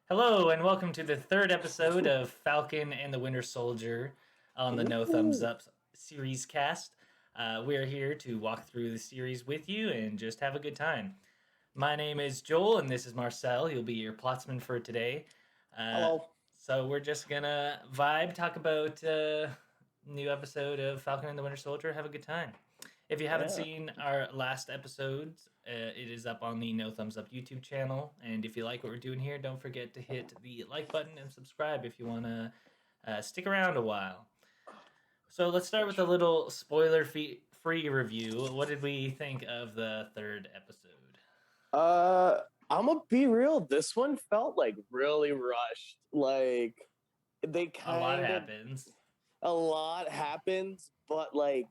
Hello, and welcome to the third episode of Falcon and the Winter Soldier on the No Thumbs Ooh. Up series cast. We are here to walk through the series with you and just have a good time. My name is Joel, and this is Marcel. He'll be your plotsman for today. Uh, Hello. so we're just gonna vibe, talk about new episode of Falcon and the Winter Soldier, have a good time. If you haven't Yeah. seen our last episodes, it is up on the No Thumbs Up YouTube channel. And if you like what we're doing here, don't forget to hit the like button and subscribe if you want to stick around a while. So let's start with a little spoiler free review. What did we think of the third episode? I'm gonna be real. This one felt like really rushed. Like they A lot kind of happens. a lot happens, but like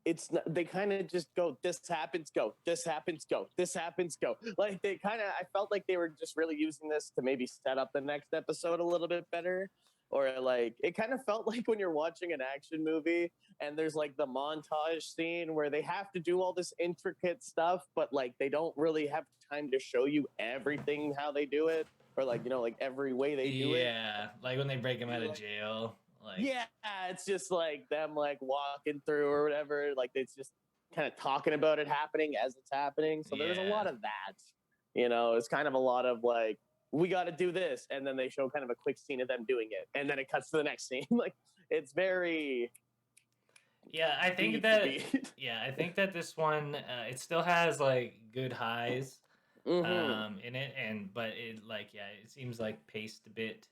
it's not, they kind of just go. This happens, go. This happens, go. This happens, go. Like they kind of. I felt like they were just really using this to maybe set up the next episode a little bit better. Or like it kind of felt like when you're watching an action movie and there's like the montage scene where they have to do all this intricate stuff, but like they don't really have time to show you everything how they do it, or like like every way they do it. Yeah, like when they break him out of Like, jail. Like, yeah, it's just like them like walking through or whatever. Like it's just kind of talking about it happening as it's happening. So there's a yeah. lot of that. It's kind of a lot of like we got to do this, and then they show kind of a quick scene of them doing it, and then it cuts to the next scene. Like it's very Yeah, I think beat for that beat. I think that this one it still has like good highs Mm-hmm. in it, and but it like it seems like paced a bit,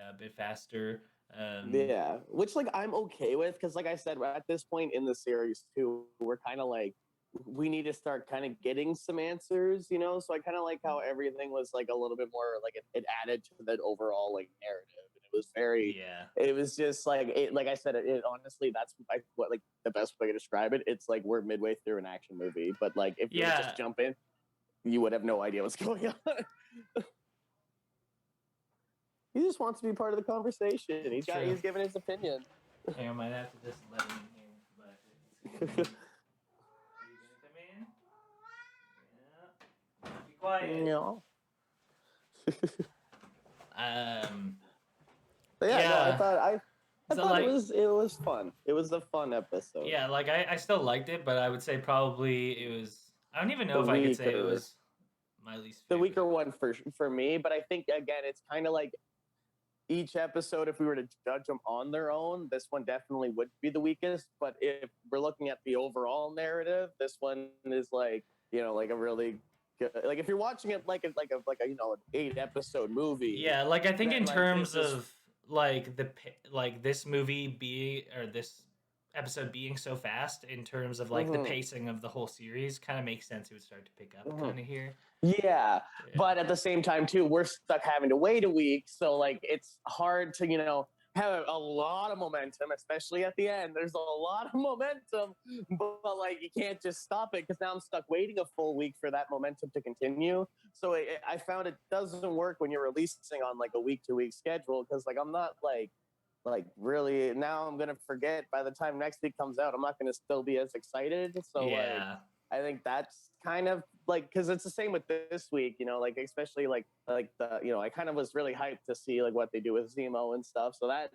a bit faster. Yeah, which like I'm okay with because, like I said, at this point in the series too, we're kind of like we need to start kind of getting some answers. So I kind of like how everything was like a little bit more like it added to the overall like narrative, and it was very. Yeah, It was just like like I said, it honestly that's what like the best way to describe it. It's like we're midway through an action movie, but like if you were to yeah. just jump in, you would have no idea what's going on. He just wants to be part of the conversation. True. He's giving his opinion. Hey, I might have to just let him in here, but let's see. Are you gonna come in? Yeah. Be quiet. No. Um. But yeah, no, Yeah. I So thought it like, was fun. It was a fun episode. yeah, like I still liked it, but I would say probably it was. I don't even know The if I could say it weaker was my least the favorite. weaker one for me, but I think again it's kind of like each episode if we were to judge them on their own, this one definitely would be the weakest, but if we're looking at the overall narrative, this one is like a really good, like if you're watching it like a an 8 episode movie, Yeah, like I think in then like terms this is of like like this movie being or this episode being so fast in terms of like the mhm, pacing of the whole series kind of makes sense. It would start to pick up mhm. kind of here. Yeah, Yeah. but at the same time too, we're stuck having to wait a week, so like it's hard to have a lot of momentum, especially at the end. There's a lot of momentum, but like you can't just stop it because now I'm stuck waiting a full week for that momentum to continue. So I found it doesn't work when you're releasing on like a week to week schedule because like I'm not like really now I'm gonna forget by the time next week comes out. I'm not gonna still be as excited. So like Yeah. I think that's kind of like because it's the same with this week, like especially like the I kind of was really hyped to see like what they do with Zemo and stuff. So that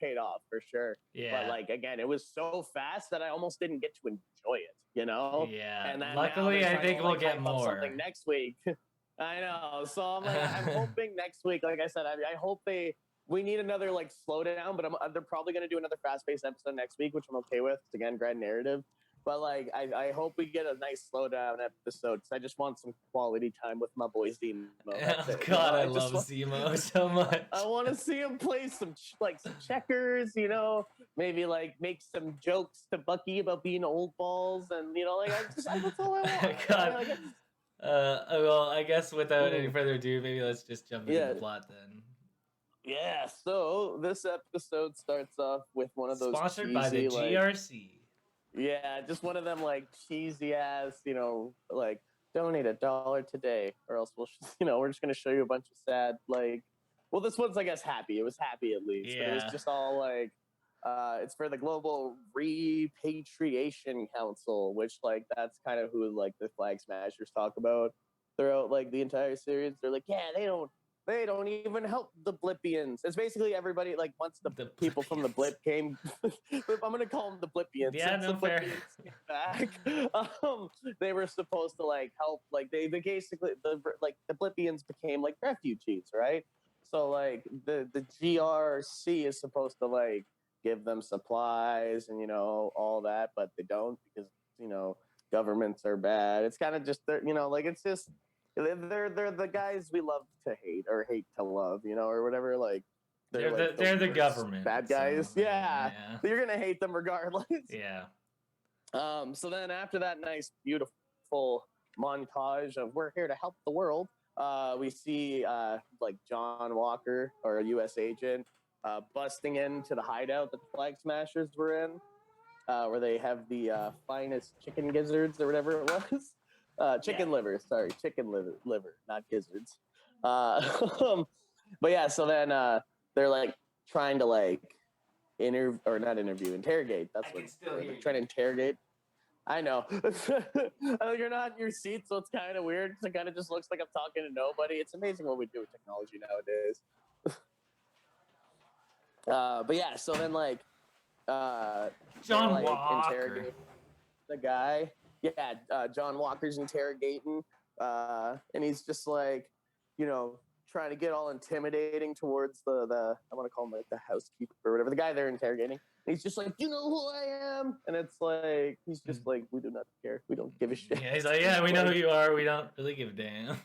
paid off for sure. But Yeah. like again, it was so fast that I almost didn't get to enjoy it. Yeah. And then now they're Luckily, I trying to think we'll like get hype up more. something next week. I know. So I'm like, I'm hoping next week, like I said, I hope we need another like slowdown, but they're probably going to do another fast paced episode next week, which I'm okay with. It's again, grand narrative. But like, I hope we get a nice slowdown episode because I just want some quality time with my boy Zemo. That's Oh it. God, I I just love want, Zemo so I much. want to see him play some checkers. Maybe like make some jokes to Bucky about being old balls, and that's all I want. God. Well, I guess without any Mm, further ado, maybe let's just jump into the yeah, plot then. yeah. So this episode starts off with one of those Sponsored by the cheesy like GRC. yeah, just one of them like cheesy ass, like donate $1 today, or else we're just gonna show you a bunch of sad like. Well, this one's I guess happy. It was happy at least, but it was Yeah. just all like, it's for the Global Repatriation Council, which like that's kind of who like the Flag Smashers talk about throughout like the entire series. They're like, yeah, they don't even help the Blippians. It's basically everybody, like, once the people from the Blippians. Blip came, I'm gonna call them the Blippians. Yeah, Since no, the fair. Blippians came back, they were supposed to like help, like they basically the Blippians became like refugees, right? So like the GRC is supposed to like give them supplies and all that, but they don't because governments are bad. It's kind of just like it's just they're the guys we love to hate or hate to love, or whatever. Like They're the government. bad guys. So, yeah, you're gonna hate them regardless. Yeah. So then after that nice, beautiful montage of we're here to help the world, we see like John Walker or a U.S. agent busting into the hideout that the Flag Smashers were in, where they have the finest chicken gizzards or whatever it was. Chicken liver, not gizzards. But yeah, so then they're like trying to like interrogate. That's what they're trying to interrogate. I know. You're not in your seat, so it's kind of weird. It kind of just looks like I'm talking to nobody. It's amazing what we do with technology nowadays. But yeah, so then like John Walker, interrogate the guy. Yeah, John Walker's interrogating, and he's just like, trying to get all intimidating towards the I want to call him like the housekeeper or whatever, the guy they're interrogating. And he's just like, you know who I am? And it's like, he's just like, we do not care. We don't give a shit. Yeah, he's like, yeah, we know who you are. We don't really give a damn.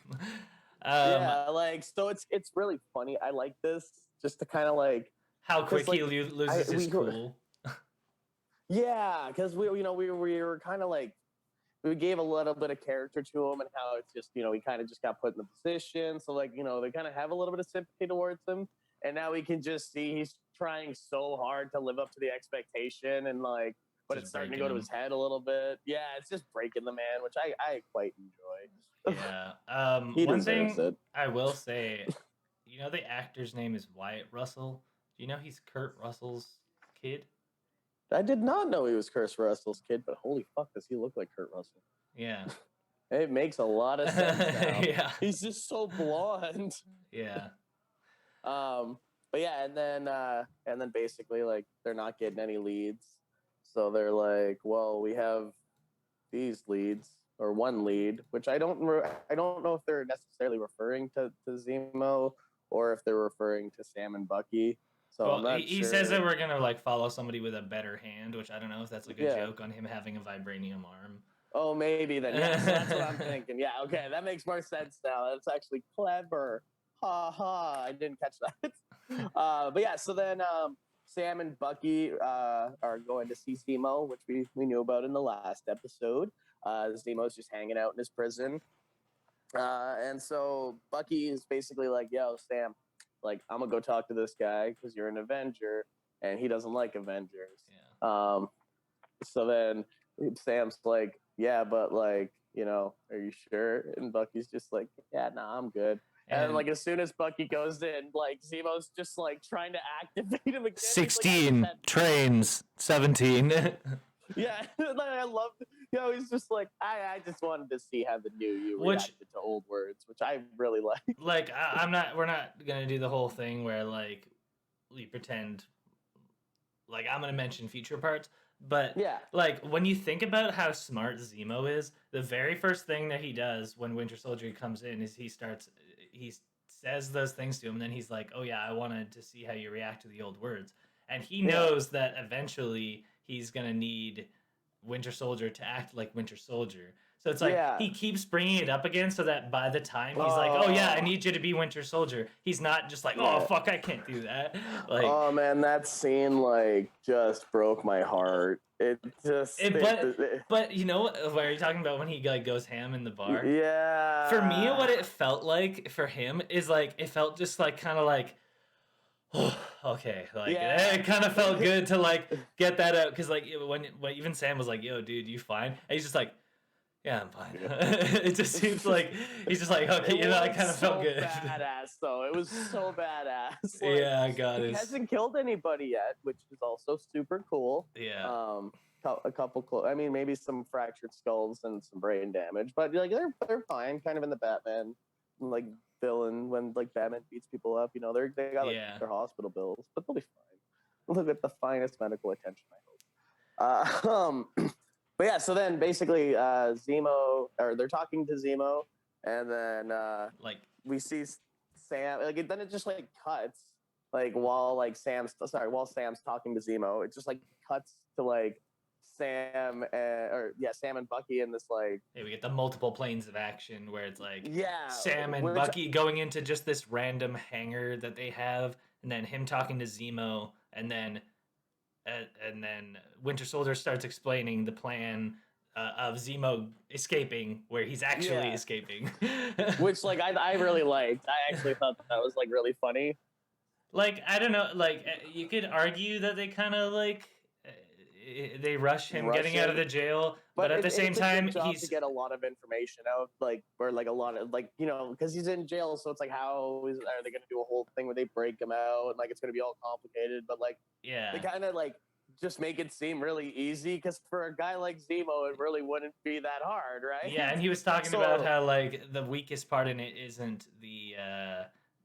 Yeah, like, so it's really funny. I like this just to kind of like how quick he loses his cool. Yeah, because we were kind of like, we gave a little bit of character to him and how it's just, he kind of just got put in the position. So like, they kind of have a little bit of sympathy towards him. And now we can just see he's trying so hard to live up to the expectation and like, but it's starting to go to his head a little bit. Yeah, it's just breaking the man, which I quite enjoy. Yeah. One thing I will say, the actor's name is Wyatt Russell. Do you know he's Kurt Russell's kid? I did not know he was Kurt Russell's kid, but holy fuck, does he look like Kurt Russell? Yeah. It makes a lot of sense now. Yeah. He's just so blonde. Yeah. But yeah, and then basically like they're not getting any leads. So they're like, well, we have these leads or one lead, which I don't know if they're necessarily referring to Zemo or if they're referring to Sam and Bucky. So well, I'm not he sure. says that we're gonna like follow somebody with a better hand, which I don't know if that's like a joke on him having a vibranium arm. Oh, maybe then. Yeah, so that's what I'm thinking. Yeah, okay, that makes more sense now. That's actually clever. Ha ha! I didn't catch that. But yeah, so then Sam and Bucky are going to see Zemo, which we knew about in the last episode. Zemo's just hanging out in his prison, and so Bucky is basically like, "Yo, Sam, like I'm gonna go talk to this guy because you're an Avenger, and he doesn't like Avengers." Yeah. So then Sam's like, "Yeah, but like, are you sure?" And Bucky's just like, "Yeah, nah, I'm good." And like as soon as Bucky goes in, like Zemo's just like trying to activate him again. 16 like, trains, 17. Yeah, I love. He's just like I just wanted to see how the new you reacted to old words, which I really like. Like we're not gonna do the whole thing where like we pretend like I'm gonna mention future parts. But yeah, like when you think about how smart Zemo is, the very first thing that he does when Winter Soldier comes in is he says those things to him, and then he's like, "Oh yeah, I wanted to see how you react to the old words," and he knows that eventually he's gonna need Winter Soldier to act like Winter Soldier. So it's like he keeps bringing it up again so that by the time he's like, "Oh yeah, I need you to be Winter Soldier," he's not just like, "Oh fuck, I can't do that." Like, oh man, that scene like just broke my heart. It just. But you know what are you talking about when he like goes ham in the bar? Yeah. For me, what it felt like for him is like it felt just like kind of like. Oh, okay, like it kind of felt good to like get that out because like when even Sam was like, "Yo, dude, you fine?" And he's just like, "Yeah, I'm fine." It just seems like he's just like, "Okay, I kind of felt good." Badass though, it was so badass. Like, yeah, I got it. He hasn't killed anybody yet, which is also super cool. Yeah. A couple. I mean, maybe some fractured skulls and some brain damage, but like they're fine, kind of in the Batman like villain when like Batman beats people up. You know, they got like Yeah. their hospital bills, but they'll be fine. Look at the finest medical attention, I hope. But yeah, so then basically Zemo, or they're talking to Zemo, and then Like, we see Sam. Like then it just like cuts, like while Sam's talking to Zemo, it just like cuts to like Sam and Bucky in this like hey, we get the multiple planes of action where it's like yeah, Sam and which Bucky going into just this random hangar that they have, and then him talking to Zemo, and then Winter Soldier starts explaining the plan of Zemo escaping, where he's actually yeah, escaping. which like I really liked. I actually thought that was like really funny. Like, I don't know, like you could argue that they kind of like they rush him getting out of Russian, the jail, but but at the same it's a good time job to he's get a lot of information out, like or like a lot of like because he's in jail, so it's like are they going to do a whole thing where they break him out and like it's going to be all complicated, but like they yeah. kind of like just make it seem really easy because for a guy like Zemo, it really wouldn't be that hard, Yeah, right? and he was talking about So how like the weakest part in it isn't the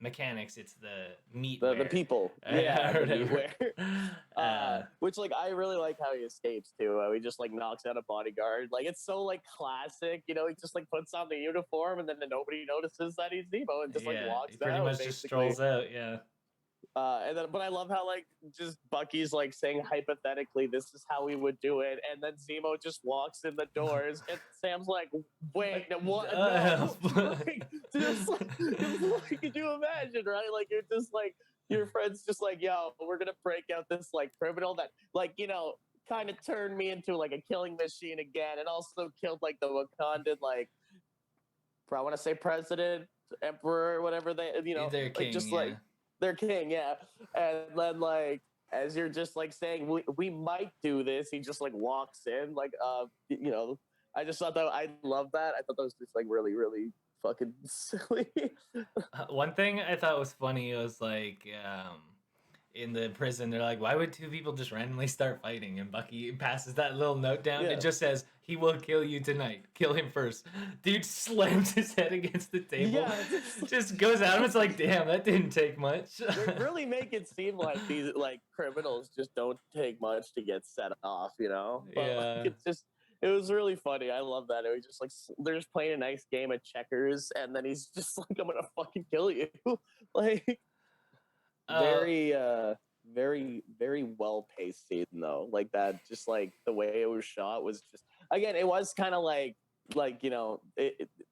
mechanics, it's the the meatware. people, yeah, Or the whatever. meatware, Uh, which like I really like how he escapes too. He just like knocks out a bodyguard. Like it's so like classic, he just like puts on the uniform and then nobody notices that he's Zemo and just like yeah, he walks pretty out much just basically. strolls out. Yeah. But I love how like just Bucky's like saying hypothetically this is how we would do it, and then Zemo just walks in the doors, and Sam's like, "Wait, what? No!" like, could you imagine, right? Like you're just like your friend's just like, "Yo, we're gonna break out this like criminal that like kind of turned me into like a killing machine again, and also killed like the Wakandan like I want to say president, emperor, whatever they They're like king, just yeah. like." They're king, yeah. And then like as you're just like saying we might do this, he just like walks in like I just thought that I love that. I thought that was just like really really fucking silly. One thing I thought was funny was like in the prison, they're like, why would two people just randomly start fighting? And Bucky passes that little note down. Yeah. It just says, he will kill you tonight. Kill him first. Dude slams his head against the table. Yeah, Just goes at him. It's like, damn, that didn't take much. they really make it seem like these like criminals just don't take much to get set off, But like Yeah. it was really funny. I love that. It was just like they're just playing a nice game of checkers, and then he's just like, "I'm gonna fucking kill you," like Uh, very very very well paced scene though. Like that, just like the way it was shot was just again, it was kind of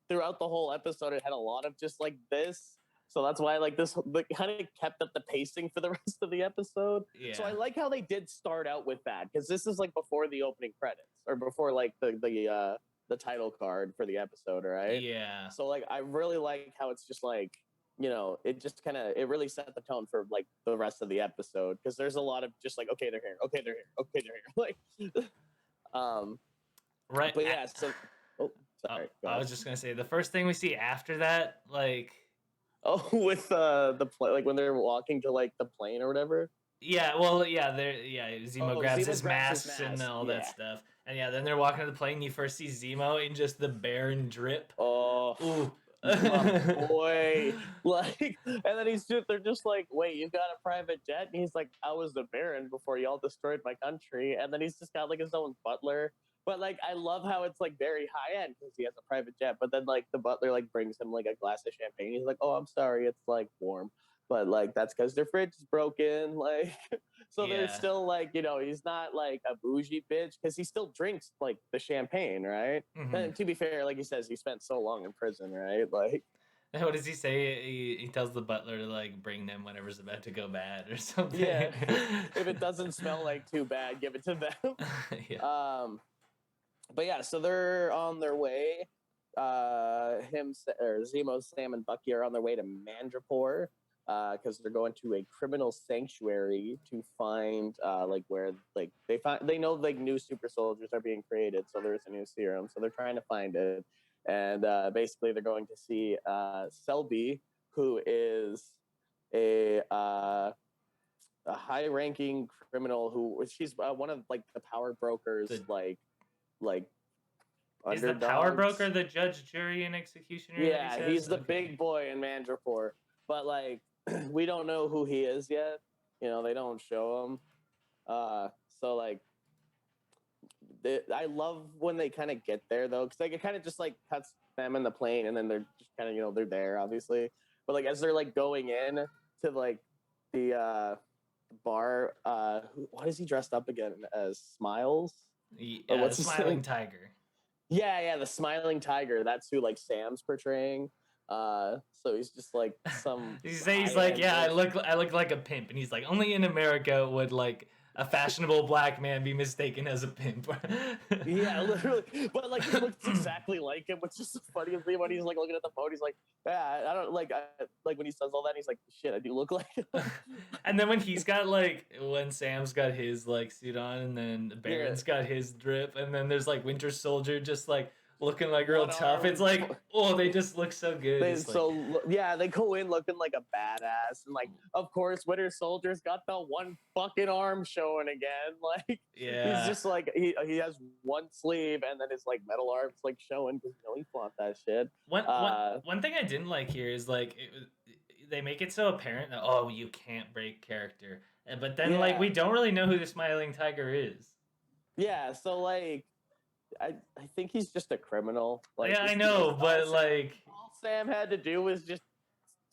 throughout the whole episode, it had a lot of just like this. So that's why like this kind of kept up the pacing for the rest of the episode. yeah. So I like how they did start out with that because this is like before the opening credits or before like the title card for the episode, right? Yeah. So like I really like how it's just like it just it really set the tone for like the rest of the episode because there's a lot of just like okay they're here, okay they're here, okay they're here, like Right. but yeah, so sorry. I was just going to say, the first thing we see after that, like, Oh, with the plane, like when they're walking to like the plane or whatever. yeah, well, yeah, Zemo grabs Zemo his grabs his masks and mask. all Yeah. that stuff. And yeah, then they're walking to the plane. You first see Zemo in just the Baron drip. Oh, Ooh. my boy. Like, and then they're just like, wait, you got a private jet? And he's like, I was the Baron before y'all destroyed my country. And then he's just got like his own butler. But like, I love how it's like very high end because he has a private jet. But then like the butler like brings him like a glass of champagne. He's like, oh, I'm sorry, it's like warm. But like that's because their fridge is broken. Like, so they're Yeah. still like, he's not like a bougie bitch because he still drinks like the champagne, right? Mhm. And to be fair, like he says, he spent so long in prison, right? Like, What does he say? He tells the butler to like bring them whenever's about to go bad or something. yeah, if it doesn't smell like too bad, give it to them. Yeah. But yeah, so they're on their way. Zemo, Sam, and Bucky are on their way to Mandrapore because they're going to a criminal sanctuary to find like where like they know like new super soldiers are being created, so there's a new serum, so they're trying to find it, and basically they're going to see Selby, who is a high-ranking criminal she's one of like the power brokers, like Is the power underdogs. broker the judge, jury, and executioner? Yeah, that he he's says? the Okay. big boy in Mandrapore, but like we don't know who he is yet. You know, they don't show him. So like, I love when they kind of get there though, because like it kind of just like cuts them in the plane, and then they're just kind of they're there obviously, but like as they're like going in to like the bar, what is he dressed up again as? Smiles? Or what's The his smiling name? tiger. Yeah, the smiling tiger. That's who like Sam's portraying. So he's just like some He's like, yeah, rich. I look like a pimp, and he's like, only in America would like a fashionable black man be mistaken as a pimp. Yeah, literally. But like he looks exactly like him, which is the funniest thing when he's like looking at the phone. He's like, yeah, I don't like like when he says all that. He's like, shit, I do look like him. And then when he's got like when Sam's got his like suit on, and then Baron's got his drip, and then there's like Winter Soldier just like looking like real tough. It's like, oh, they just look so good. They, It's like, so yeah, they go in looking like a badass, and like of course Winter Soldier's got the one fucking arm showing again. Like yeah, he's just like he has one sleeve, and then his like metal arms like showing because he flaunt that shit. One thing I didn't like here is like they make it so apparent that, oh, you can't break character, but then like we don't really know who the smiling tiger is. Yeah, so like I think he's just a criminal. Like yeah, I know, but like all Sam had to do was just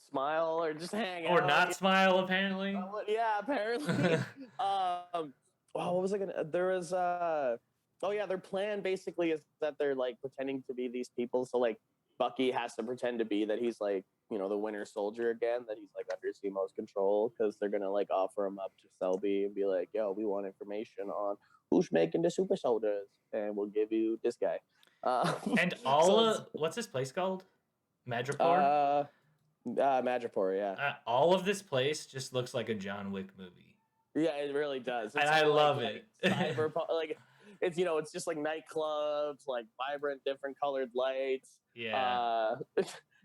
smile or just hang or out. not smile apparently. Yeah, apparently. What was I gonna? There was oh yeah, their plan basically is that they're like pretending to be these people. So like Bucky has to pretend to be that he's like the Winter Soldier again, that he's like under Zemo's control, because they're gonna like offer him up to Selby and be like, yo, we want information on who's making the super soldiers, and we'll give you this guy. And what's this place called? Madripoor? Madripoor, yeah. All of this place just looks like a John Wick movie. Yeah, it really does. And I love it. Cyberpunk, like it's just like nightclubs, like vibrant, different colored lights. Yeah.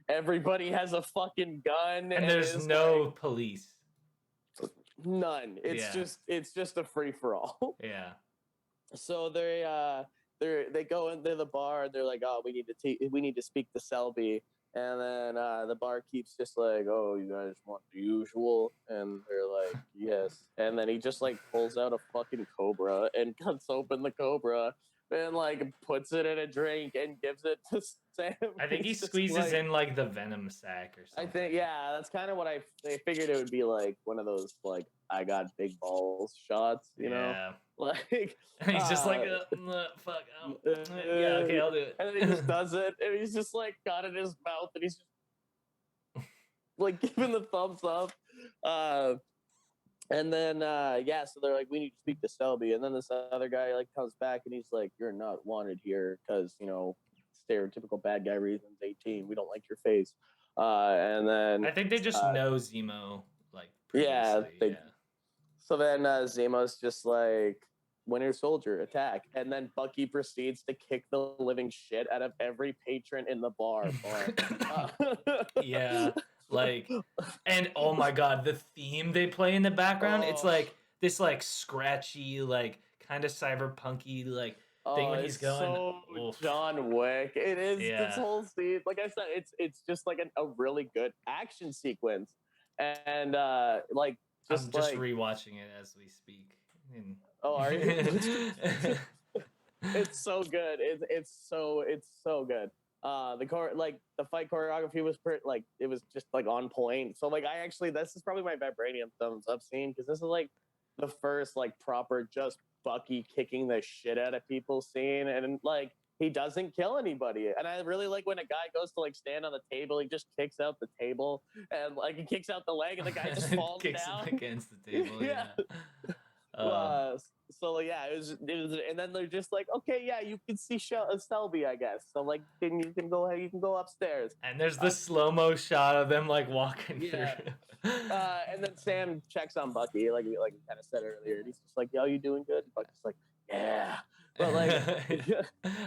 Everybody has a fucking gun, and there's no police. None. It's just a free for all. Yeah. So they go into the bar and they're like, oh, we need to speak to Selby. And then the barkeep's just like, oh, you guys want the usual? And they're like, yes. And then he just like pulls out a fucking cobra and cuts open the cobra and like puts it in a drink and gives it to Sam. I think he squeezes in like the venom sac or something. I think, yeah, that's kind of what I figured it would be, like one of those like I got big balls shots, you know? Like and he's just like, fuck, yeah, okay, I'll do it. And then he just does it, and he's just like got it in his mouth, and he's just like giving the thumbs up. And then so they're like, we need to speak to Selby, and then this other guy like comes back, and he's like, you're not wanted here because stereotypical bad guy reasons, 18, we don't like your face. And then I think they just know Zemo like previously. So then Zemo's just like, Winter Soldier, attack. And then Bucky proceeds to kick the living shit out of every patron in the bar. Yeah. Like, and oh my god, the theme they play in the background, it's like this like scratchy, like kind of cyberpunky like thing when he's going. So John Wick. It is this whole scene. Like I said, it's just like a really good action sequence. And like I'm just rewatching it as we speak. Oh, are you? It's so good. It's so good. The fight choreography was it was just like on point. So like this is probably my vibranium thumbs up scene, because this is like the first like proper just Bucky kicking the shit out of people scene, and like he doesn't kill anybody. And I really like when a guy goes to like stand on the table, he just kicks out the table, and like he kicks out the leg, and the guy just falls kicks down him against the table. Yeah. So yeah, it was, and then they're just like, okay, yeah, you can see Selby, I guess. So like, then you can go upstairs. And there's the slow-mo shot of them like walking through. And then Sam checks on Bucky, like we kind of said earlier, and he's just like, "Yo, you doing good?" And Bucky's like, "Yeah." But like,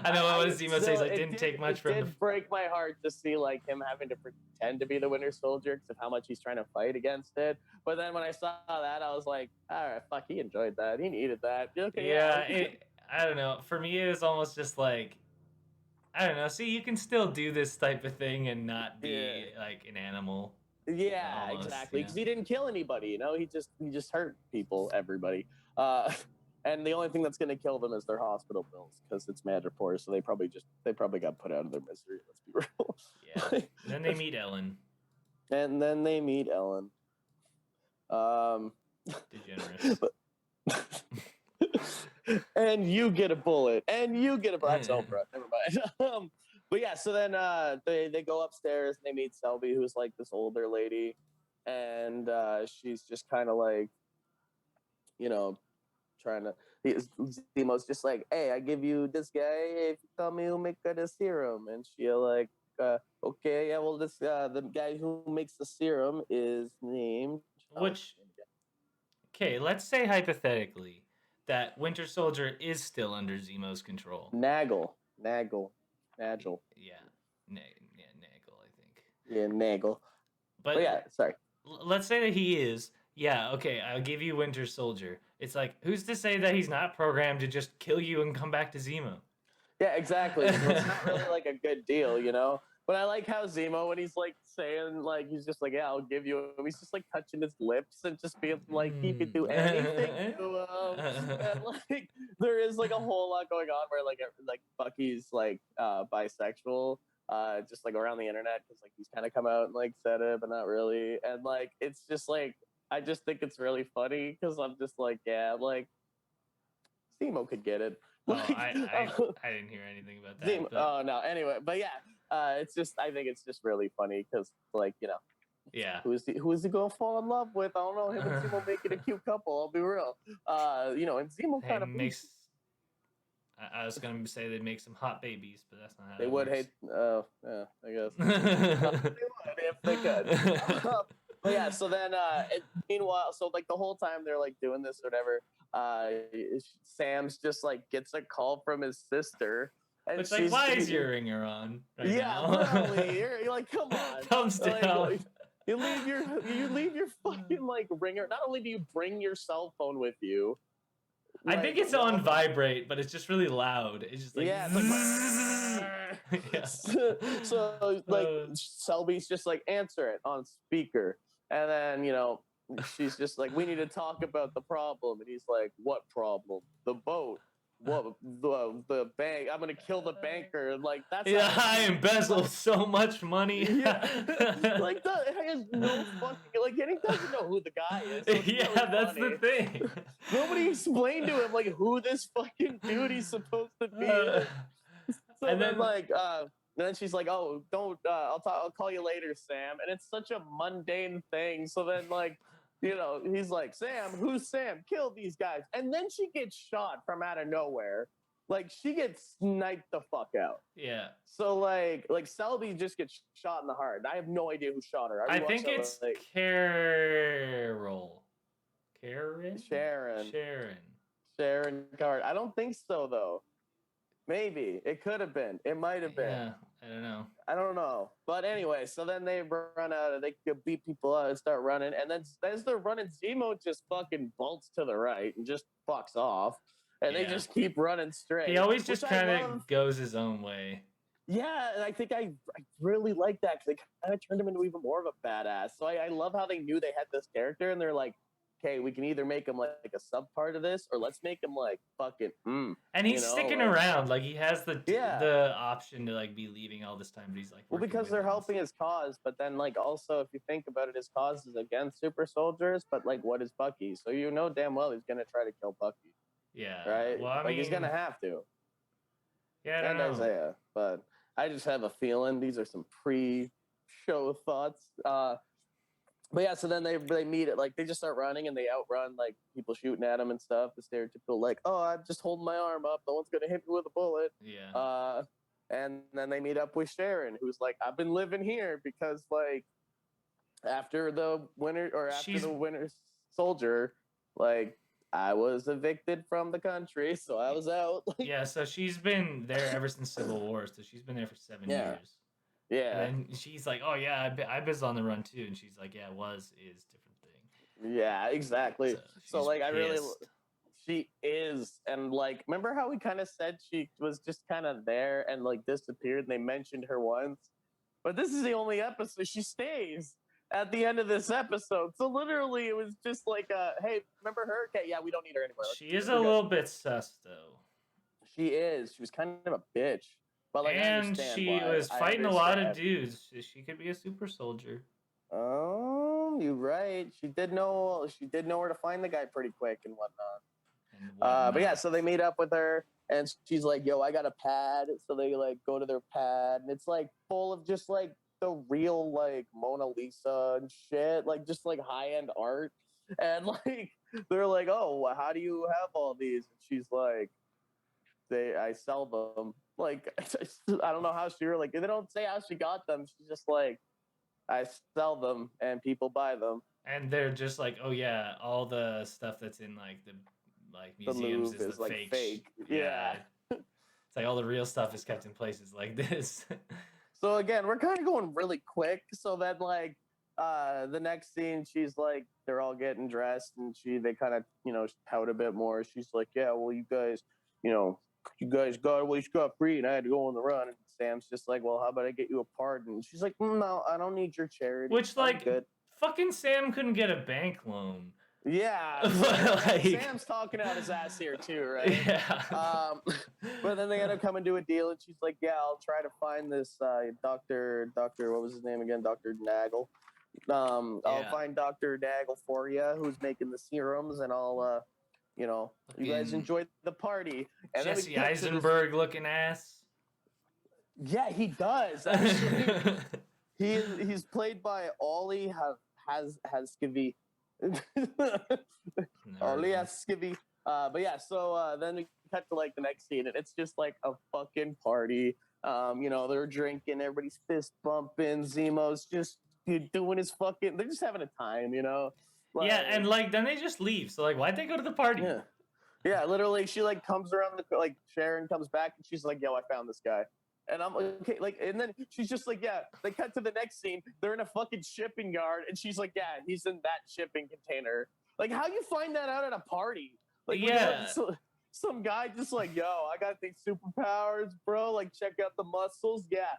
I know what Zemo says. Like, didn't take much from. It did break my heart to see like him having to pretend to be the Winter Soldier because of how much he's trying to fight against it. But then when I saw that, I was like, all right, fuck, he enjoyed that. He needed that. Okay, I don't know. For me, it was almost just like I don't know. See, you can still do this type of thing and not Yeah. be like an animal. Yeah, Almost, exactly. you Because know. he didn't kill anybody, you know. He just hurt people, everybody. And the only thing that's gonna kill them is their hospital bills because it's mandatory. So they probably got put out of their misery. Let's be real. Yeah. Then they meet Ellen. And then they meet Ellen. Degenerous. And you get a bullet, and you get a bullet. That's Oprah. Never mind. But yeah, so then they go upstairs and they meet Selby, who's like this older lady, and she's just kind of like, you know, trying to. Zemo's just like, hey, I give you this guy if you tell me who make the serum, and she like, okay, yeah, well, this the guy who makes the serum is named. Which, okay, let's say hypothetically that Winter Soldier is still under Zemo's control. Nagel. Yeah, Nagel, I think. Yeah, Nagel. But yeah, sorry. Let's say that he is. Yeah, okay, I'll give you Winter Soldier. It's like, who's to say that he's not programmed to just kill you and come back to Zemo? Yeah, exactly. So it's not really like a good deal, you know? But I like how Zemo, when he's like saying, like, he's just like, yeah, I'll give you him. He's just like touching his lips and just being like, he could do anything to him. And like, there is like a whole lot going on where like Bucky's like bisexual, just like around the internet because like he's kind of come out and like said it, but not really. And like, it's just like, I just think it's really funny because I'm just like, yeah, like, Zemo could get it. Oh, I didn't hear anything about that. Zemo, oh no. Anyway, but yeah, it's just I think it's just really funny because like you know, yeah, who's he gonna fall in love with? I don't know. Him and Zemo making a cute couple. I'll be real. You know, and Zemo kind of makes. I was gonna say they'd make some hot babies, but that's not how they that would works. hate. Yeah, I guess they would if they could. But yeah, so then meanwhile, so like the whole time they're like doing this or whatever, Sam's just like gets a call from his sister. And it's like, why is your ringer on? Right yeah, literally. You're like, come on. Thumbs down. Like, you leave your fucking like ringer. Not only do you bring your cell phone with you, I think it's on vibrate, but it's just really loud. It's just like yeah, it's like yeah. So like Selby's just like answer it on speaker, and then you know she's just like, we need to talk about the problem, and he's like, what problem? The boat. What the bank? I'm gonna kill the banker. And like that's I embezzled so much money. Yeah, like he has no fucking like, and he doesn't know who the guy is. So yeah, really that's the thing. Nobody explained to him like who this fucking dude he's supposed to be. So and then like, then she's like, "Oh, don't. I'll call you later, Sam." And it's such a mundane thing. So then like. You know, he's like, Sam, who's Sam? Kill these guys. And then she gets shot from out of nowhere. Like, she gets sniped the fuck out. Yeah. So, like Selby just gets shot in the heart. I have no idea who shot her. I think it's like, Carol. Sharon Card. I don't think so, though. Maybe. It could have been. It might have been. Yeah. I don't know. But anyway, so then they run out, they beat people out and start running. And then as they're running, Zemo just fucking bolts to the right and just fucks off. And they just keep running straight. He always just kind of goes his own way. Yeah, and I think I really like that because they kind of turned him into even more of a badass. So I love how they knew they had this character and they're like, okay, we can either make him like a sub part of this, or let's make him like fucking. And he's sticking around, like he has the option to like be leaving all this time, but he's like. Well, because they're helping his cause, but then like also if you think about it, his cause is against super soldiers, but like what is Bucky? So you know damn well he's gonna try to kill Bucky. Yeah. Right. Well, I mean, he's gonna have to. Yeah, I don't know. Isaiah, but I just have a feeling these are some pre-show thoughts. But yeah, so then they meet it, like they just start running and they outrun like people shooting at them and stuff. The stereotypical like, oh, I'm just holding my arm up, no one's gonna hit me with a bullet. Yeah. And then they meet up with Sharon, who's like, I've been living here because like after the Winter Soldier, like I was evicted from the country, so I was out. Yeah, so she's been there ever since Civil War, so she's been there for 7 years. Yeah. And then she's like, oh, yeah, I was on the run, too. And she's like, yeah, is different thing. Yeah, exactly. So like, She is. And like, remember how we kind of said she was just kind of there and like disappeared and they mentioned her once? But this is the only episode she stays at the end of this episode. So literally it was just like hey, remember her? Okay, yeah, we don't need her anymore. She is a little bit sus though. She is. She was kind of a bitch. But like I And understand she why. was I fighting a lot of understand. dudes. She could be a super soldier. Oh, you're right. She did know where to find the guy pretty quick and whatnot. And whatnot. But yeah, so they meet up with her and she's like, yo, I got a pad. So they like go to their pad and it's like full of just like the real like Mona Lisa and shit, like just like high-end art. And like they're like, oh, how do you have all these? And she's like, I sell them. Like I don't know how she like they don't say how she got them. She's just like, I sell them and people buy them. And they're just like, oh yeah, all the stuff that's in like the museums The is the like fake. Yeah. It's like all the real stuff is kept in places like this. So again, we're kind of going really quick. So then like the next scene, she's like, they're all getting dressed and they kind of, pout a bit more. She's like, yeah, well, you guys got what you got free and I had to go on the run. And Sam's just like, well, how about I get you a pardon? She's like, no, I don't need your charity. Which like fucking Sam couldn't get a bank loan. Yeah, like, Sam's talking out his ass here too, right? Yeah. But then they end up coming to a deal, and she's like, "Yeah, I'll try to find this doctor. What was his name again? Dr. Nagel. I'll find Dr. Nagel for you, who's making the serums, and I'll, you guys enjoy the party." And Jesse Eisenberg looking ass. Yeah, he does. Actually, he's played by Ollie Haskivy. Skivvy. But yeah, so then we cut to like the next scene and it's just like a fucking party. They're drinking, everybody's fist bumping, Zemo's just doing his fucking, they're just having a time, like, yeah, and like then they just leave. So like why'd they go to the party? Yeah, literally she like comes around like Sharon comes back and she's like, yo, I found this guy. And I'm like, okay, like, and then she's just like, yeah, they cut to the next scene. They're in a fucking shipping yard. And she's like, yeah, he's in that shipping container. Like, how you find that out at a party? Like, yeah. Some guy just like, yo, I got these superpowers, bro. Like, check out the muscles. Yeah.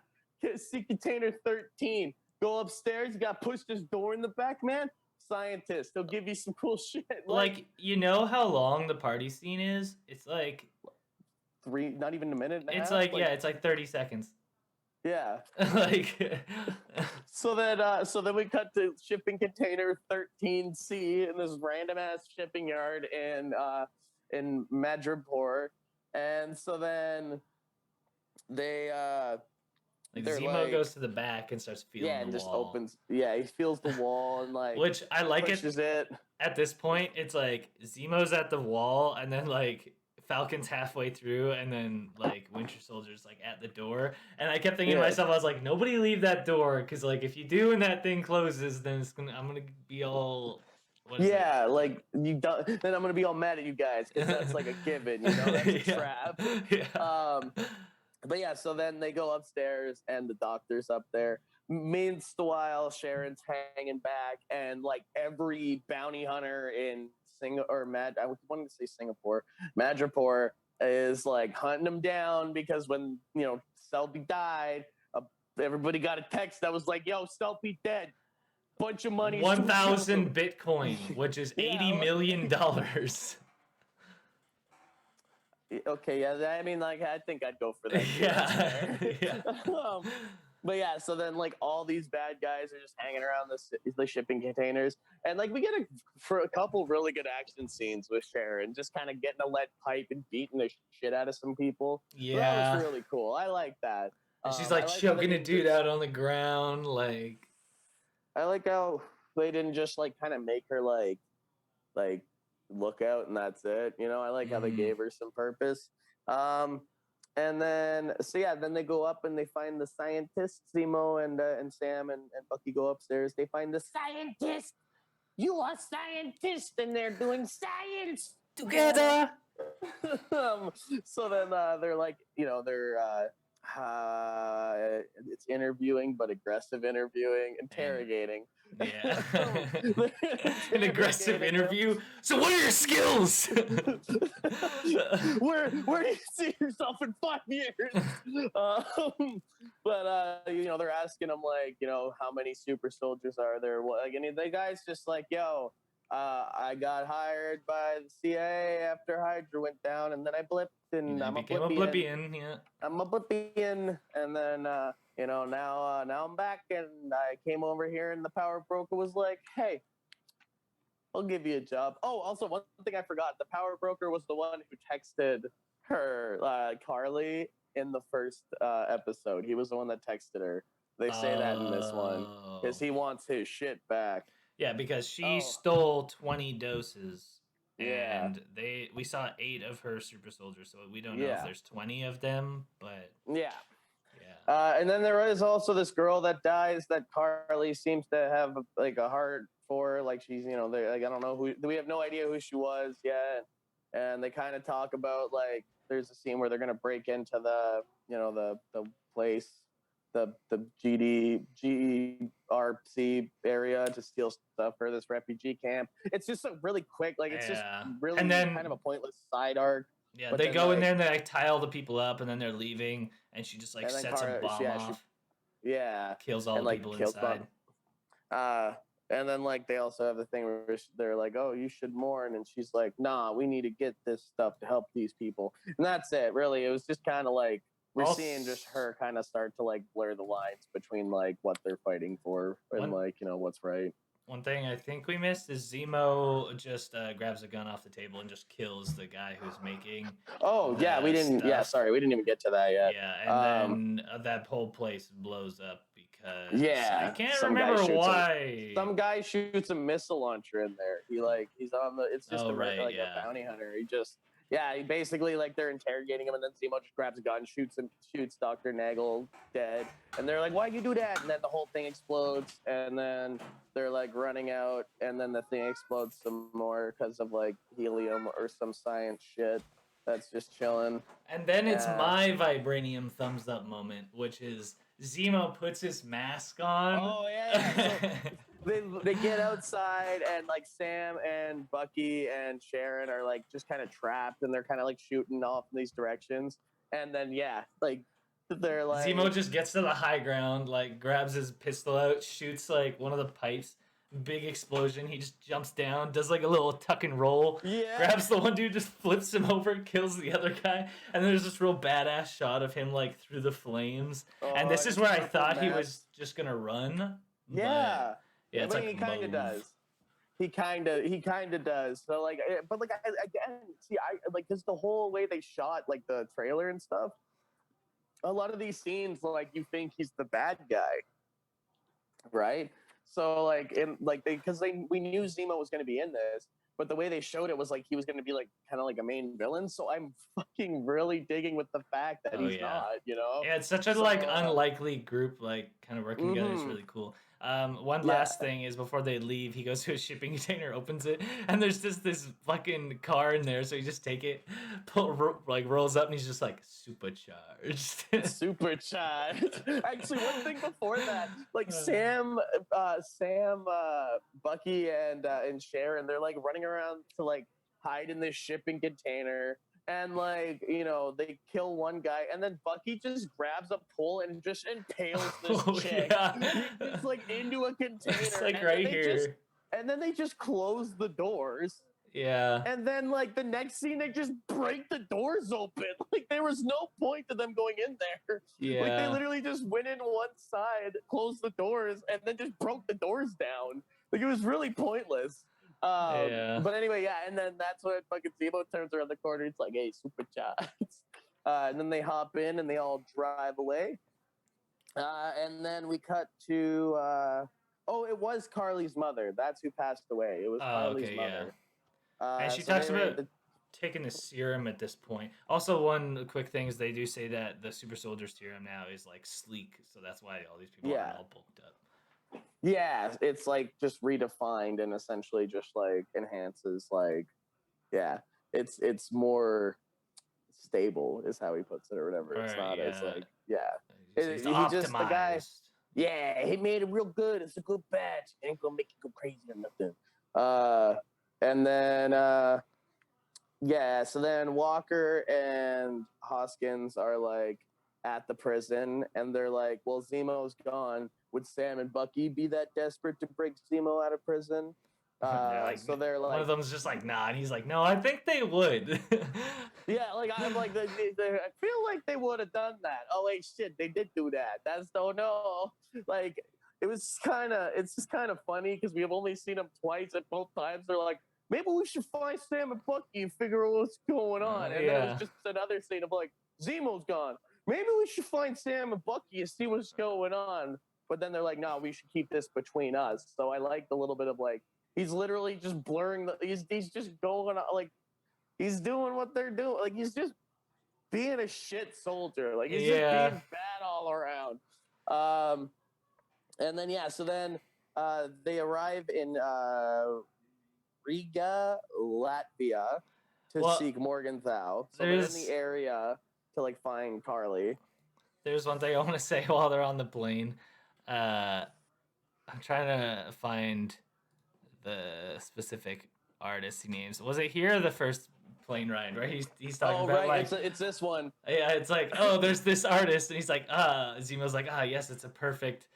See container 13. Go upstairs. You got to push this door in the back, man. Scientist. They'll give you some cool shit. Like, you know how long the party scene is? It's like... not even a minute and a half? Like, yeah, it's like 30 seconds. Yeah. Like so then we cut to shipping container 13C in this random ass shipping yard in Madripoor. And so then they Zemo goes to the back and starts feeling the and wall. just opens. Yeah, he feels the wall and like which I like it. At this point, it's like Zemo's at the wall and then like Falcon's halfway through, and then like Winter Soldier's like at the door, and I kept thinking to myself, I was like, nobody leave that door, because like if you do and that thing closes, then I'm gonna be all. Like you don't. Then I'm gonna be all mad at you guys because that's like a given, that's a trap. Yeah. But yeah, so then they go upstairs and the doctor's up there. Meanwhile, Sharon's hanging back, and like every bounty hunter in I wanted to say Singapore, Madripoor is like hunting him down because when Selby died, everybody got a text that was like, "Yo, Selby dead, bunch of money, 1,000 Bitcoin, which is $80 million." Okay, yeah, I mean, like, I think I'd go for that. Yeah. But yeah, so then like all these bad guys are just hanging around the shipping containers, and like we get a couple really good action scenes with Sharon, just kind of getting a lead pipe and beating the shit out of some people. Yeah, so that was really cool. I like that. And she's like choking a dude out on the ground. Like, I like how they didn't just like kind of make her like look out and that's it. I like how they gave her some purpose. And then, then they go up and they find the scientist, Zemo and Sam and Bucky go upstairs. They find the scientist. You are scientist, and they're doing science together. So then they're like, it's it's interviewing, but aggressive interviewing, interrogating. Yeah. An aggressive Interrogating him. interview. So what are your skills? where do you see yourself in 5 years? But they're asking him like, how many super soldiers are there? And the guy's just like, yo, I got hired by the CIA after Hydra went down, and then I blipped, and I'm became a Blippian. Yeah. I'm a Blippian, and then now I'm back, and I came over here, and the power broker was like, hey, I'll give you a job. Oh, also one thing I forgot: the power broker was the one who texted her Carly in the first episode. He was the one that texted her. They say that in this one because he wants his shit back. Yeah, because she stole 20 doses. Yeah. And we saw 8 of her super soldiers, so we don't know if there's 20 of them, but yeah. Yeah. And then there is also this girl that dies that Carly seems to have like a heart for. Like she's, like I don't know who. We have no idea who she was yet. And they kind of talk about like there's a scene where they're gonna break into the the place, the GRC area to steal stuff for this refugee camp. It's just a really quick, like it's just really and then, kind of a pointless side arc. Yeah, but they go in there and they like tie all the people up, and then they're leaving, and she just like sets a bomb off. Kills all the people inside. And then like they also have the thing where they're like, oh, you should mourn, and she's like, nah, we need to get this stuff to help these people, and that's it. Really, it was just kind of like we're seeing just her kind of start to like blur the lines between like what they're fighting for and like what's right. One thing I think we missed is Zemo just grabs a gun off the table and just kills the guy who's making. Oh yeah, we didn't. Stuff. Yeah, sorry, we didn't even get to that yet. Yeah, and then that whole place blows up because I can't remember why. Some guy shoots a missile launcher in there. He's on the. It's just a bounty hunter. He basically like they're interrogating him, and then Zemo just grabs a gun, shoots Dr. Nagel dead, and they're like, "Why'd you do that?" And then the whole thing explodes, and then they're like running out, and then the thing explodes some more because of like helium or some science shit that's just chilling. And then it's my vibranium thumbs up moment, which is Zemo puts his mask on. Oh yeah. So they get outside, and like Sam and Bucky and Sharon are like just kind of trapped, and they're kind of like shooting off in these directions, and then they're like Zemo just gets to the high ground, like grabs his pistol out, shoots like one of the pipes, big explosion. He just jumps down, does like a little tuck and roll, grabs the one dude, just flips him over, kills the other guy, and there's this real badass shot of him like through the flames. And this is where I thought he was just gonna run. Yeah. Yeah, but he kind of does. He kind of does. So like, but like again, see, I like because the whole way they shot like the trailer and stuff. A lot of these scenes, like you think he's the bad guy, right? So like, we knew Zemo was going to be in this, but the way they showed it was like he was going to be like kind of like a main villain. So I'm fucking really digging with the fact that he's not. Yeah, it's such a like unlikely group, like kind of working together. It's really cool. One last thing is before they leave, he goes to a shipping container, opens it, and there's just this fucking car in there. So he just take it, rolls up, and he's just like supercharged. Supercharged. Actually, one thing before that, like Sam, Bucky, and Sharon, they're like running around to like hide in this shipping container. And like, they kill one guy, and then Bucky just grabs a pole and just impales this chick. It's like into a container. It's like right here. And then they just close the doors. Yeah. And then like the next scene, they just break the doors open. Like there was no point to them going in there. Yeah. Like they literally just went in one side, closed the doors, and then just broke the doors down. Like it was really pointless. But anyway, and then that's when fucking Zemo turns around the corner. It's like, hey, supercharged. And then they hop in and they all drive away. And then we cut to, it was Carly's mother. That's who passed away. It was Carly's mother. And she talks about taking the serum at this point. Also, one quick thing is they do say that the super soldier serum now is like sleek. So that's why all these people are all bulked up. Yeah, it's like just redefined and essentially just like enhances like, it's more stable is how he puts it or whatever. It's not as like Yeah. He's He just the guy. optimized. Yeah, he made it real good. It's a good batch. Ain't gonna make you go crazy or nothing. And then yeah, so then Walker and Hoskins are like at the prison, and they're like, "Well, Zemo's gone. Would Sam and Bucky be that desperate to break Zemo out of prison?" So they're one like, of them's just like, nah, and he's like, no, I think they would. "Yeah, like I'm like, I feel like they would have done that." Oh wait, shit, they did do that. That's no. Like it's just kind of funny because we have only seen them twice, and both times they're like, maybe we should find Sam and Bucky and figure out what's going on. And then it was just another scene of like, Zemo's gone. Maybe we should find Sam and Bucky and see what's going on. But then they're like, no, we should keep this between us. So I liked a little bit of like, he's literally just blurring he's just going like, he's doing what they're doing. Like he's just being a shit soldier. Like he's just being bad all around. And then yeah, so then they arrive in Riga, Latvia, to seek Morgenthau. So they're in the area to like find Carly. There's one thing I want to say while they're on the plane. I'm trying to find the specific artist he names. Was it here or the first plane ride? Right? He's talking about right. Like it's this one. Yeah, it's like, oh, there's this artist, and he's like, Zemo's like, yes, it's a perfect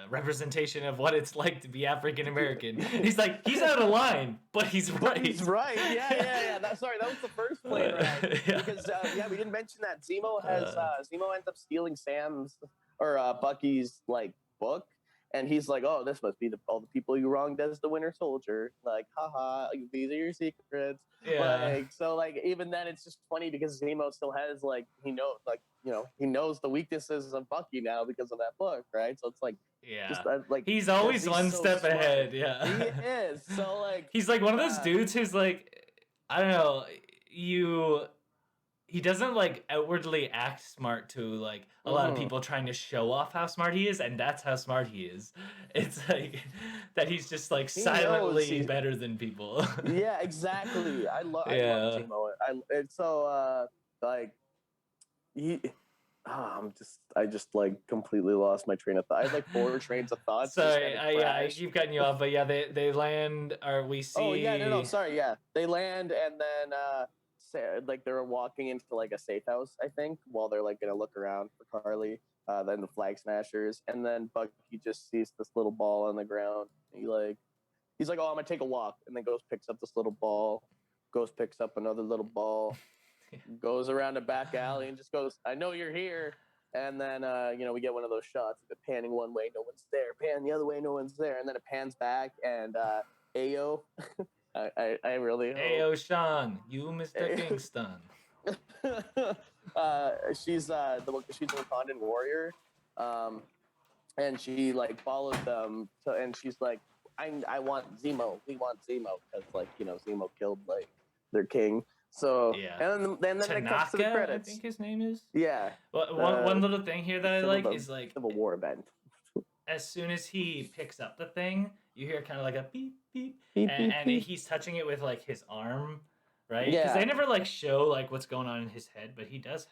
representation of what it's like to be African American. He's like, he's out of line, but he's right. He's right. Yeah. Sorry, that was the first plane ride. Because we didn't mention that Zemo ends up stealing Sam's or Bucky's like book, and he's like, oh, this must be all the people you wronged as the Winter Soldier. Like, haha, these are your secrets. Yeah. Like, so like even then it's just funny because Zemo still has like he knows the weaknesses of Bucky now because of that book, right? So it's like he's always one step ahead. Yeah, he is. So like he's like one of those dudes who's like, I don't know, he doesn't like outwardly act smart to like a lot of people trying to show off how smart he is, and that's how smart he is. It's like that he's just like silently better than people. Yeah, exactly. I love Zemo. It's so like he. I just like completely lost my train of thought. I had like 4 trains of thought. Sorry, I keep cutting you off, but yeah, they land. Or we see. Oh yeah, no, sorry, yeah, they land and then like they're walking into like a safe house, I think, while they're like gonna look around for Carly. Then the Flag Smashers, and then Bucky just sees this little ball on the ground. He's like, oh, I'm gonna take a walk, and then picks up this little ball, picks up another little ball. Goes around a back alley and just goes, I know you're here. And then, we get one of those shots of it panning one way, no one's there. Pan the other way, no one's there. And then it pans back and Ayo, I really hope. Ayo, Sean, you Mr. Kingston. She's the Wakandan warrior. And she like followed them and she's like, I want Zemo. We want Zemo. Because Zemo killed like their king. So yeah, and then it comes to the credits. I think his name is. Yeah. Well, one little thing here that I like is like Civil War event. As soon as he picks up the thing, you hear kind of like a beep beep, and he's touching it with like his arm, right? Yeah. Because they never like show like what's going on in his head, but he is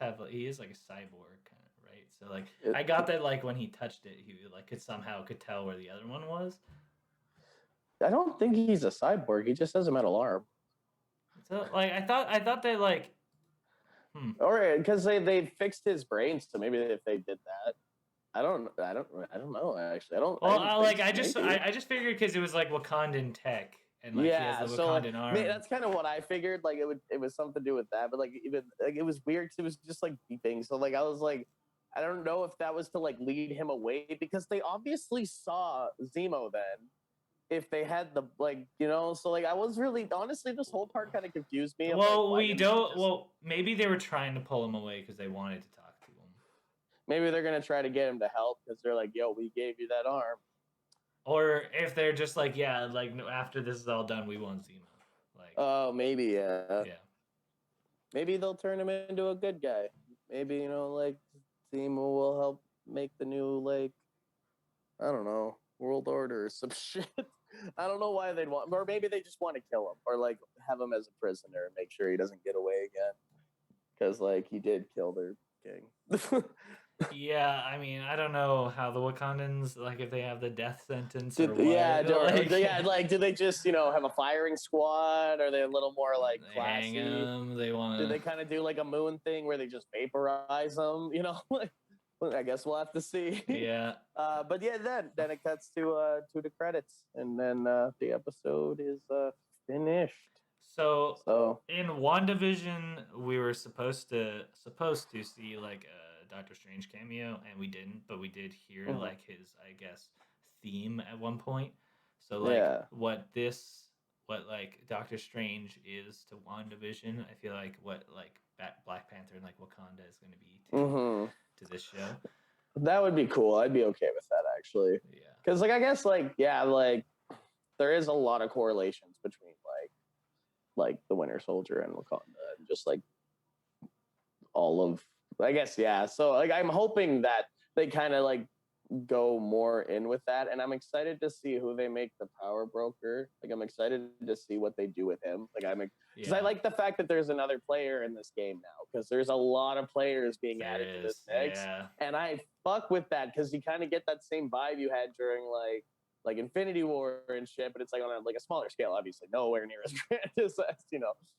like a cyborg kind of, right? So like I got that like when he touched it, he like could tell where the other one was. I don't think he's a cyborg. He just has a metal arm. So like I thought they like or because they fixed his brain, so maybe if they did that, I don't know actually. I just figured because it was like Wakandan tech and like he has the Wakandan arm. That's kind of what I figured. Like it was something to do with that, but like even like it was weird because it was just like beeping. So like I was like, I don't know if that was to like lead him away because they obviously saw Zemo then. If they had the so like I was really honestly this whole part kind of confused me. Maybe they were trying to pull him away because they wanted to talk to him. Maybe they're gonna try to get him to help because they're like, "Yo, we gave you that arm." Or if they're just like, "Yeah, like after this is all done, we want Zemo." Like, oh, maybe yeah. Maybe they'll turn him into a good guy. Maybe like Zemo will help make the new like I don't know world order or some shit. I don't know why they'd want, or maybe they just want to kill him or like have him as a prisoner and make sure he doesn't get away again. because like he did kill their king. Yeah, I mean, I don't know how the Wakandans, like, if they have the death sentence or Did, what. yeah, Like, like, do they just have a firing squad? Are they a little more like they hang classy? them. They want Do to. they kind of do like a moon thing where they just vaporize them? Like, well, I guess we'll have to see. Yeah. But yeah, then it cuts to the credits, and then the episode is finished. So in WandaVision, we were supposed to see like a Doctor Strange cameo, and we didn't, but we did hear like his, I guess, theme at one point. So like what like Doctor Strange is to WandaVision, I feel like what like Black Panther and like Wakanda is going to be to this show. That would be cool. I'd be okay with that actually. Yeah. Because like I guess like like there is a lot of correlations between like the Winter Soldier and Wakanda, and just like all of, I guess, yeah. So like I'm hoping that they kind of like go more in with that, and I'm excited to see who they make the power broker. Like I'm excited to see what they do with him. Like because I like the fact that there's another player in this game now, because there's a lot of players being added to this mix, and I fuck with that because you kind of get that same vibe you had during like Infinity War and shit, but it's like on a smaller scale, obviously, nowhere near as grand as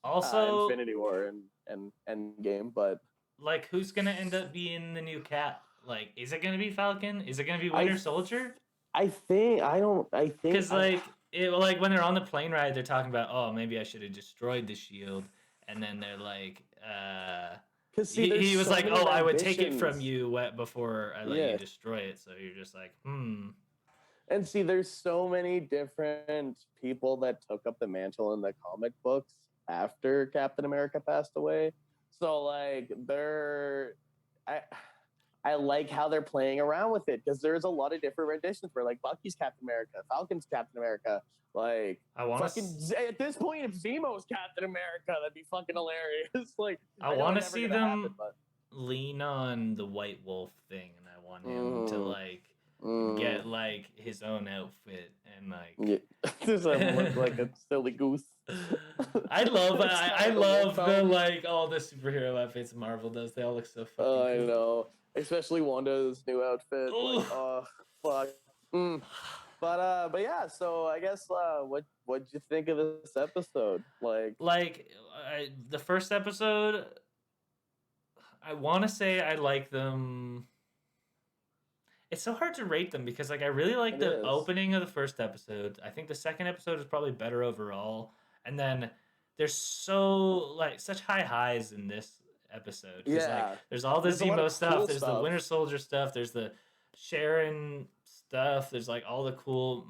also Infinity War and Endgame. But like, who's gonna end up being the new Cap? Like, is it gonna be Falcon? Is it gonna be Winter Soldier? I think because like when they're on the plane ride, they're talking about, oh, maybe I should have destroyed the shield, and then they're like, because he was like, oh, I would take it from you before I let you destroy it. So you're just like, And see, there's so many different people that took up the mantle in the comic books after Captain America passed away. So like I like how they're playing around with it, because there's a lot of different renditions where like Bucky's Captain America, Falcon's Captain America. Like I want at this point, if Zemo's Captain America, that'd be fucking hilarious. Like I want to see them lean on the White Wolf thing, and I want him to like get like his own outfit and like does that look like a silly goose? I love the like all the superhero outfits Marvel does. They all look so fucking cool. I know, especially Wanda's new outfit. Like, oh fuck. But yeah, so I guess what'd you think of this episode? Like the first episode, I want to say I like them. It's so hard to rate them because like I really like the opening of the first episode. I think the second episode is probably better overall, and then there's such high highs in this episode. Yeah, like, there's all the Zemo stuff. Cool there's the Winter Soldier stuff. There's the Sharon stuff. There's like all the cool.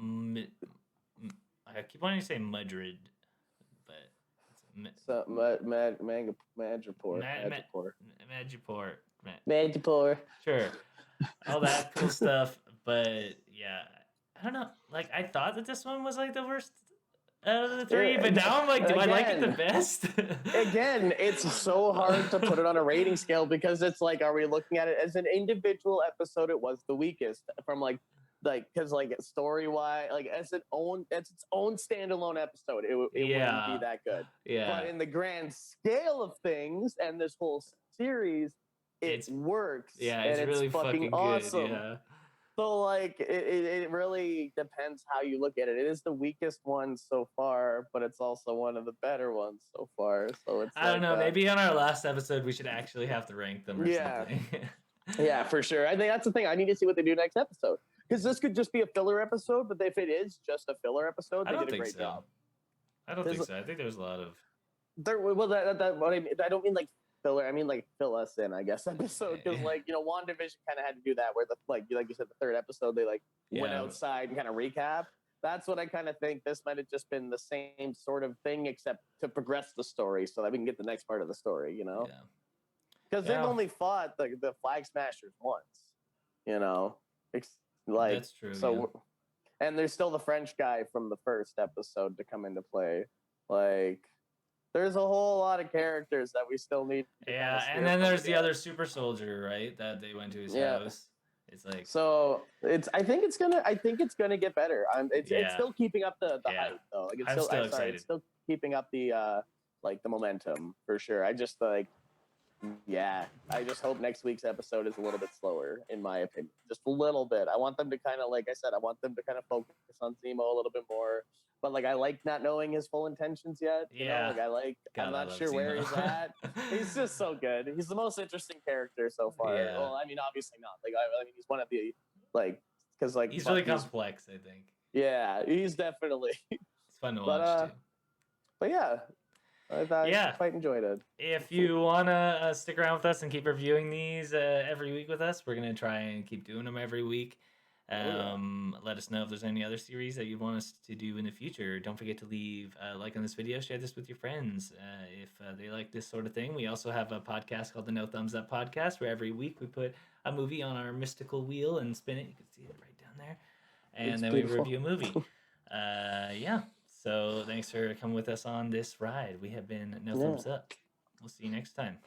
I keep wanting to say Madrid, but Madripoor. Sure. All that cool stuff, but yeah, I don't know. Like I thought that this one was like the worst out of the three, but now I'm like, do I like it the best? Again, it's so hard to put it on a rating scale, because it's like, are we looking at it as an individual episode? It was the weakest from like because like story wise, like as its own standalone episode, it wouldn't be that good. Yeah, but in the grand scale of things and this whole series, it works. Yeah, it's really fucking awesome. Good, yeah. So like it really depends how you look at it. It is the weakest one so far, but it's also one of the better ones so far. So it's I don't know. Maybe on our last episode we should actually have to rank them or something. Yeah, for sure. I think that's the thing. I need to see what they do next episode, because this could just be a filler episode. But if it is just a filler episode, they did a great job. I don't think so. I think there's a lot of what I mean, I don't mean like filler. I mean like fill us in, I guess, episode, because like WandaVision kind of had to do that, where like you said, the third episode they like went outside and kind of recap. That's what I kind of think. This might have just been the same sort of thing, except to progress the story so that we can get the next part of the story. Yeah. Because they've only fought the Flag Smashers once, like that's true. So, and there's still the French guy from the first episode to come into play. Like, there's a whole lot of characters that we still need. And then there's the other super soldier, right? That they went to his house. It's like, so I think it's gonna get better. It's still keeping up the hype though. Like I'm still excited. It's still keeping up the the momentum for sure. I just Yeah, I just hope next week's episode is a little bit slower, in my opinion. Just a little bit. I want them to kind of, like I said, I want them to kind of focus on Zemo a little bit more. But like, I like not knowing his full intentions yet. You know, Yeah. like I'm God, I not love sure where Zemo. he's at. He's just so good. He's the most interesting character so far. Yeah. Well, I mean, obviously not. Like, I mean, he's one of the like, because like He's really Bucky's. complex, I think. Yeah, he's definitely. It's fun to But watch too. but yeah, I quite enjoyed it. If you want to stick around with us and keep reviewing these every week with us, we're going to try and keep doing them every week. Let us know if there's any other series that you want us to do in the future. Don't forget to leave a like on this video, share this with your friends if they like this sort of thing. We also have a podcast called the No Thumbs Up Podcast, where every week we put a movie on our mystical wheel and spin it. You can see it right down there. And It's then beautiful. we review a movie. Yeah. So thanks for coming with us on this ride. We have been No Thumbs Up. We'll see you next time.